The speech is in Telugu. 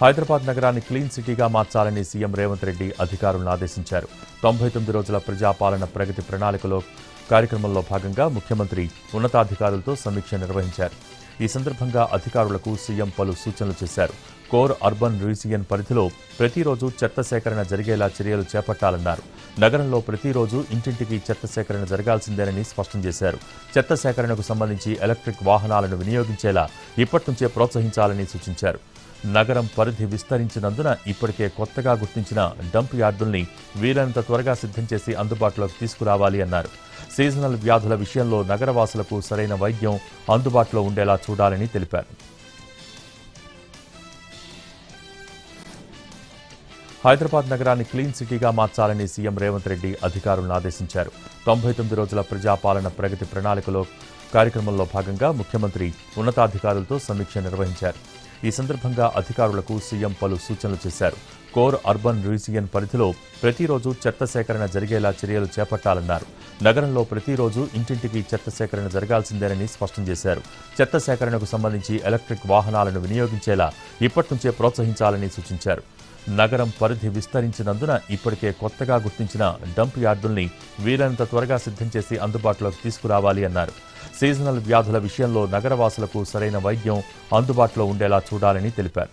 హైదరాబాద్ నగరాన్ని క్లీన్ సిటీగా మార్చాలని సీఎం రేవంత్ రెడ్డి అధికారులను ఆదేశించారు. 99 రోజుల ప్రజాపాలన ప్రగతి ప్రణాళికలో కార్యక్రమంలో భాగంగా ముఖ్యమంత్రి ఉన్నతాధికారులతో సమీక్ష నిర్వహించారు. ఈ సందర్భంగా అధికారులకు సీఎం పలు సూచనలు చేశారు. కోర్ అర్బన్ రీజియన్ పరిధిలో ప్రతిరోజు చెత్త సేకరణ జరిగేలా చర్యలు చేపట్టాలన్నారు. నగరంలో ప్రతిరోజు ఇంటింటికి చెత్త సేకరణ జరగాల్సిందేనని స్పష్టం చేశారు. చెత్త సేకరణకు సంబంధించి ఎలక్ట్రిక్ వాహనాలను వినియోగించేలా ఇప్పటి నుంచే ప్రోత్సహించాలని సూచించారు. నగరం పరిధి విస్తరించినందున ఇప్పటికే కొత్తగా గుర్తించిన డంప్ యార్డుల్ని వీలైనంత త్వరగా సిద్ధం చేసి అందుబాటులోకి తీసుకురావాలి అన్నారు. సీజనల్ వ్యాధుల విషయంలో నగరవాసులకు సరైన వైద్యం అందుబాటులో ఉండేలా చూడాలని తెలిపారు. హైదరాబాద్ నగరాన్ని క్లీన్ సిటీగా మార్చాలని సీఎం రేవంత్ రెడ్డి అధికారులను ఆదేశించారు. 99 రోజుల ప్రజాపాలన ప్రగతి ప్రణాళికలో కార్యక్రమంలో భాగంగా ముఖ్యమంత్రి ఉన్నతాధికారులతో సమీక్ష నిర్వహించారు. ఈ సందర్భంగా అధికారులకు సీఎం పలు సూచనలు చేశారు. కోర్ అర్బన్ రీజియన్ పరిధిలో ప్రతిరోజు చెత్త సేకరణ జరిగేలా చర్యలు చేపట్టాలన్నారు. నగరంలో ప్రతిరోజు ఇంటింటికి చెత్త సేకరణ జరగాల్సిందేనని స్పష్టం చేశారు. చెత్త సేకరణకు సంబంధించి ఎలక్ట్రిక్ వాహనాలను వినియోగించేలా ఇప్పటి నుంచే ప్రోత్సహించాలని సూచించారు. నగరం పరిధి విస్తరించినందున ఇప్పటికే కొత్తగా గుర్తించిన డంప్ యార్డుల్ని వీలైనంత త్వరగా సిద్ధం చేసి అందుబాటులోకి తీసుకురావాలి అన్నారు. సీజనల్ వ్యాధుల విషయంలో నగరవాసులకు సరైన వైద్యం అందుబాటులో ఉండేలా చూడాలని తెలిపారు.